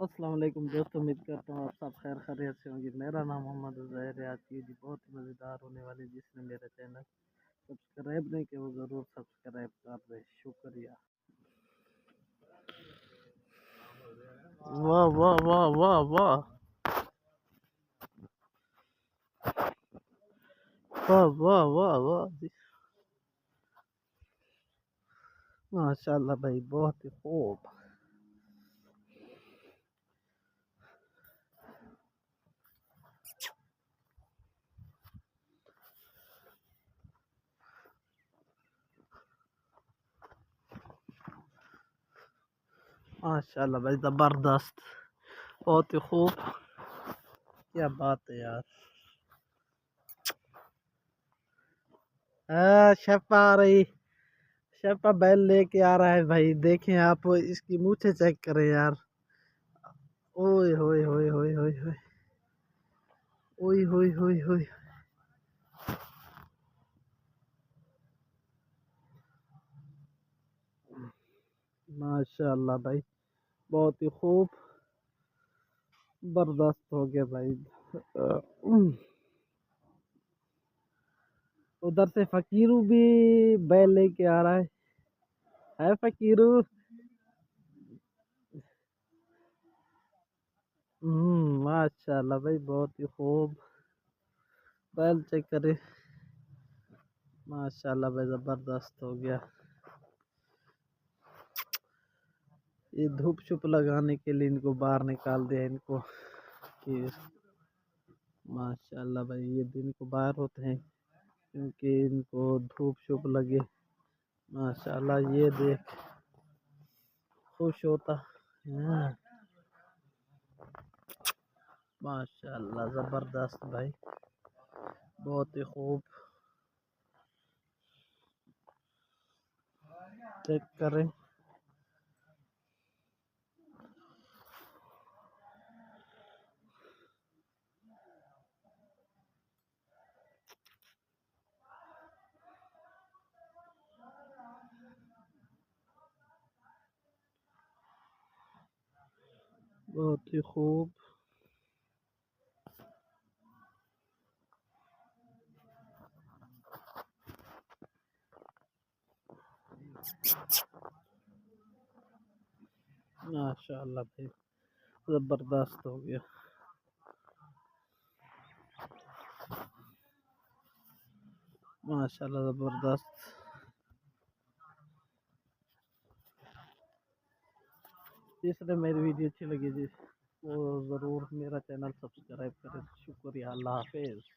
अस्सलाम वालेकुम दोस्तों, उम्मीद करता हूँ आप सब खैर खैरियत से होंगे। मेरा नाम मोहम्मद ज़हर है। आज की वीडियो बहुत ही मज़ेदार होने वाली, जिसने मेरा चैनल सब्सक्राइब नहीं किया वो ज़रूर सब्सक्राइब कर दे। शुक्रिया। वाह वाह वाह वाह वाह वाह वाह वाह वाह जी। माशाल्लाह भाई, बहुत ही खूब। माशाल्लाह भाई, ज़बरदस्त, बहुत ही खूब। क्या बात है यार। शेफा आ रही, शेफा बैल लेके आ रहा है भाई। देखें आप, इसकी मूछें चेक करें यार। ओए होए होए होए होए होए, ओए होए होए होए। माशाल्लाह भाई, बहुत ही खूब, बर्दाश्त हो गया भाई। उधर से फकीरू भी बैल लेके आ रहा है फकीरू। माशाल्लाह भाई, बहुत ही खूब। बैल चेक करे। माशाल्लाह भाई, जबरदस्त हो गया। ये धूप छुप लगाने के लिए इनको बाहर निकाल दिया इनको कि माशाल्लाह भाई, ये दिन को बाहर होते हैं क्योंकि इनको धूप छुप लगे। माशाल्लाह, ये देख खुश होता है। माशाल्लाह, जबरदस्त भाई, बहुत ही खूब। चेक करें। बहुत ही खूब। माशाल्लाह भाई, जबरदस्त हो गया। माशाल्लाह, जबरदस्त। जिसने मेरी वीडियो अच्छी लगी जी, वो ज़रूर मेरा चैनल सब्सक्राइब करें। शुक्रिया, अल्लाह हाफिज़।